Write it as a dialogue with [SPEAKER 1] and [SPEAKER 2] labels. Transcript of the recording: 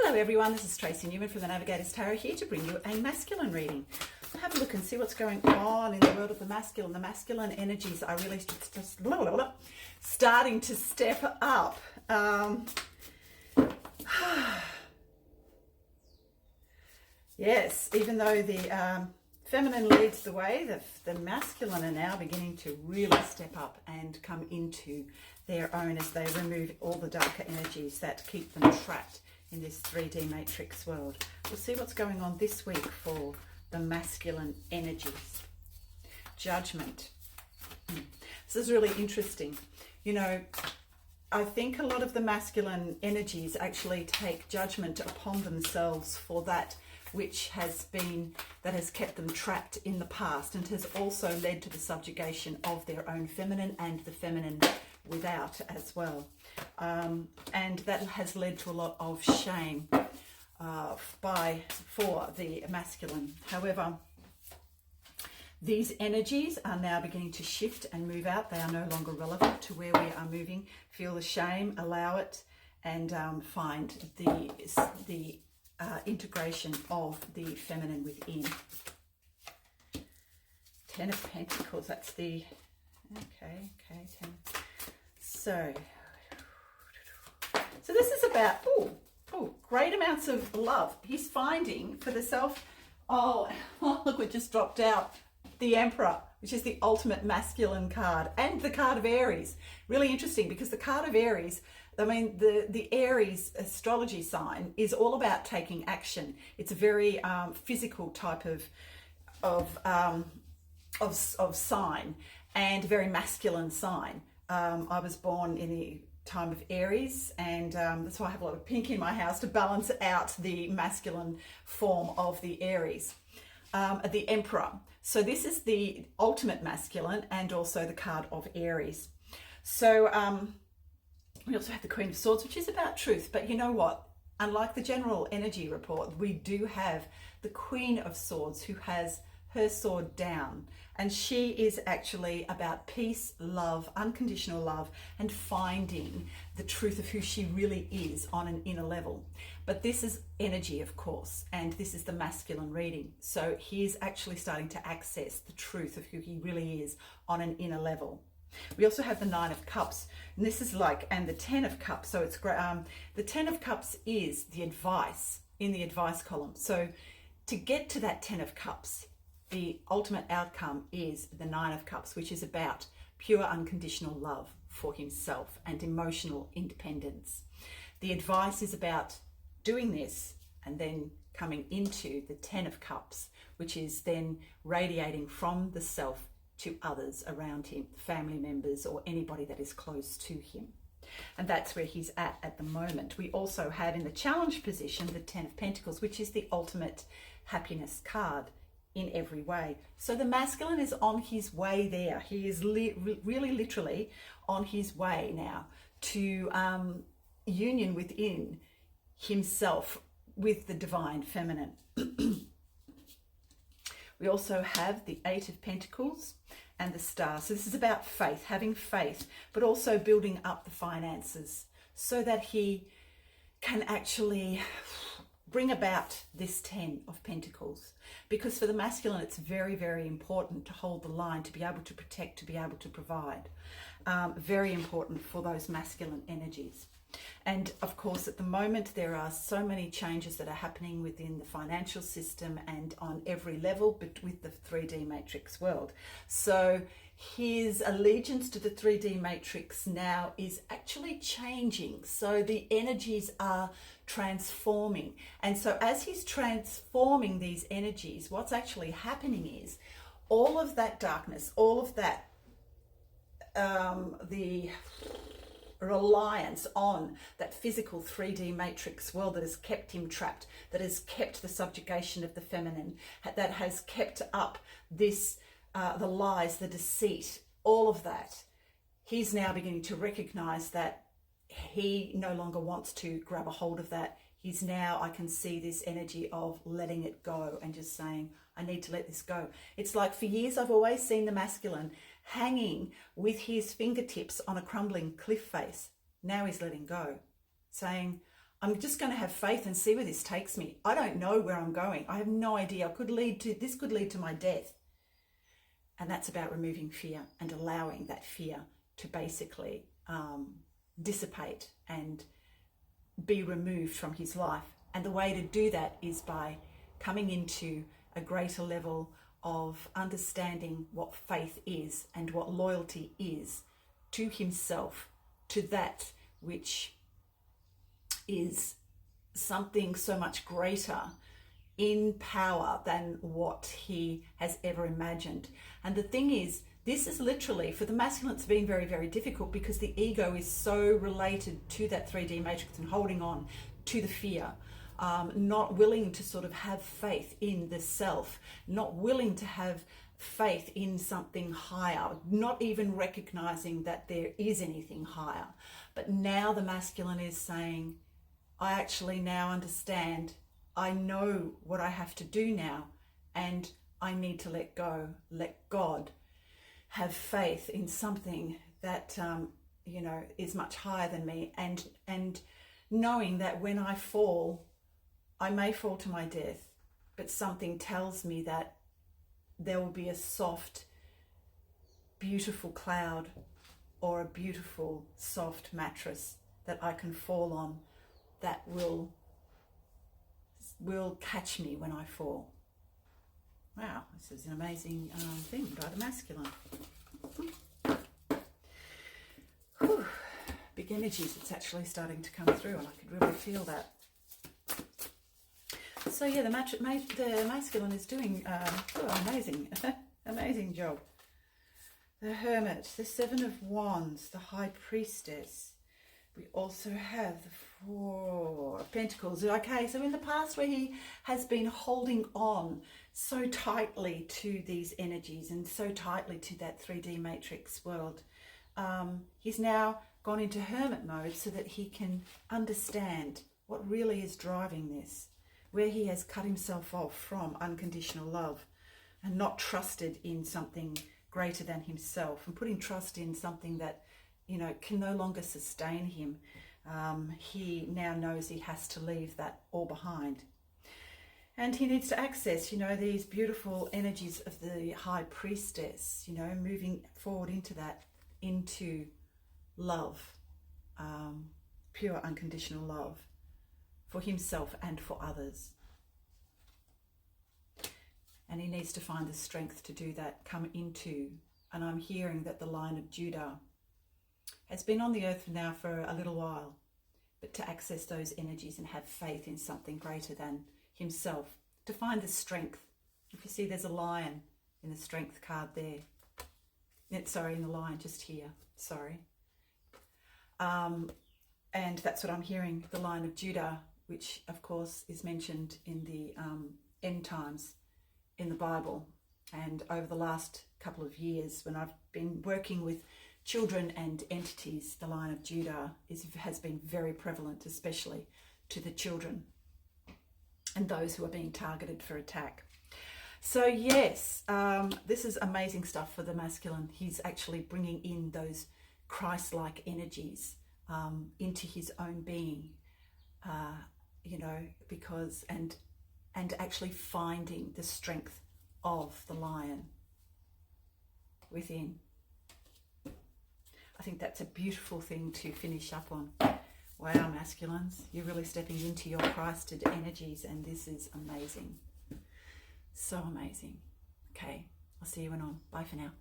[SPEAKER 1] Hello everyone, this is Tracy Newman from the Navigator's Tarot here to bring you a masculine reading. Have a look and see what's going on in the world of the masculine. The masculine energies are really starting to step up. Yes, even though the feminine leads the way, the masculine are now beginning to really step up and come into their own as they remove all the darker energies that keep them trapped in this 3D matrix world. We'll see what's going on this week for the masculine energies. Judgment. This is really interesting. You know, I think a lot of the masculine energies actually take judgment upon themselves for that which has kept them trapped in the past, and has also led to the subjugation of their own feminine and the feminine without as well. And that has led to a lot of shame for the masculine. However, these energies are now beginning to shift and move out. They are no longer relevant to where we are moving. Feel the shame, allow it, and find the integration of the feminine within. 10 of Pentacles, that's the... Okay, 10. So this is about, great amounts of love he's finding for the self. Oh, look, it just dropped out. The Emperor, which is the ultimate masculine card, and the card of Aries. Really interesting, because the card of Aries, I mean, the Aries astrology sign is all about taking action. It's a very physical type of sign, and very masculine sign. I was born in the time of Aries, and that's why I have a lot of pink in my house to balance out the masculine form of the Aries. The Emperor. So this is the ultimate masculine and also the card of Aries. So we also have the Queen of Swords, which is about truth. But you know what? Unlike the general energy report, we do have the Queen of Swords who has her sword down. And she is actually about peace, love, unconditional love, and finding the truth of who she really is on an inner level. But this is energy, of course, and this is the masculine reading. So he is actually starting to access the truth of who he really is on an inner level. We also have the 9 of Cups, and this is and the 10 of Cups. So it's the 10 of Cups is the advice in the advice column. So to get to that 10 of Cups, the ultimate outcome is the 9 of Cups, which is about pure unconditional love for himself and emotional independence. The advice is about doing this and then coming into the 10 of Cups, which is then radiating from the self to others around him, family members or anybody that is close to him. And that's where he's at the moment. We also have in the challenge position the 10 of Pentacles, which is the ultimate happiness card in every way. So the masculine is on his way there. He is really literally on his way now to union within himself with the divine feminine. We also have the 8 of Pentacles and the Star. So this is about faith, having faith, but also building up the finances so that he can actually bring about this 10 of Pentacles. Because for the masculine, it's very, very important to hold the line, to be able to protect, to be able to provide. Very important for those masculine energies. And of course, at the moment, there are so many changes that are happening within the financial system and on every level, but with the 3D matrix world. So his allegiance to the 3D matrix now is actually changing. So the energies are transforming. And so as he's transforming these energies, what's actually happening is all of that darkness, all of that, the reliance on that physical 3D matrix world that has kept him trapped, that has kept the subjugation of the feminine, that has kept up this, the lies, the deceit, all of that. He's now beginning to recognize that he no longer wants to grab a hold of that. He's now, I can see this energy of letting it go and just saying, I need to let this go. It's like for years I've always seen the masculine hanging with his fingertips on a crumbling cliff face. Now he's letting go, saying, I'm just going to have faith and see where this takes me. I don't know where I'm going. I have no idea. This could lead to my death. And that's about removing fear and allowing that fear to basically dissipate and be removed from his life. And the way to do that is by coming into a greater level of understanding what faith is and what loyalty is to himself, to that which is something so much greater in power than what he has ever imagined. And the thing is, this is literally, for the masculine, it's been very, very difficult because the ego is so related to that 3D matrix and holding on to the fear, not willing to sort of have faith in the self, not willing to have faith in something higher, not even recognizing that there is anything higher. But now the masculine is saying, I actually now understand. I know what I have to do now, and I need to let go, let God, have faith in something that is much higher than me, and knowing that when I fall, I may fall to my death, but something tells me that there will be a soft, beautiful cloud or a beautiful, soft mattress that I can fall on that will catch me when I fall. Wow, this is an amazing thing by the masculine. Whew. Big energies, it's actually starting to come through, and I could really feel that. So yeah, the masculine is doing amazing job. The Hermit, the Seven of Wands, the High Priestess. We also have the Four of Pentacles. Okay, so in the past where he has been holding on so tightly to these energies and so tightly to that 3D matrix world, he's now gone into hermit mode so that he can understand what really is driving this, where he has cut himself off from unconditional love and not trusted in something greater than himself, and putting trust in something that can no longer sustain him. He now knows he has to leave that all behind. And he needs to access, these beautiful energies of the High Priestess, moving forward into that, into love, pure unconditional love for himself and for others. And he needs to find the strength to do that, come into, and I'm hearing that the line of Judah has been on the earth now for a little while, but to access those energies and have faith in something greater than himself, to find the strength. If you see, there's a lion in the strength card there. In the lion just here, and that's what I'm hearing, the line of Judah, which of course is mentioned in the end times in the Bible. And over the last couple of years, when I've been working with children and entities, the line of Judah has been very prevalent, especially to the children and those who are being targeted for attack. So yes, this is amazing stuff for the masculine. He's actually bringing in those Christ-like energies into his own being, because and actually finding the strength of the lion within. I think that's a beautiful thing to finish up on. Wow, masculines, you're really stepping into your Christed energies, and this is amazing. So amazing. Okay, I'll see you when on. Bye for now.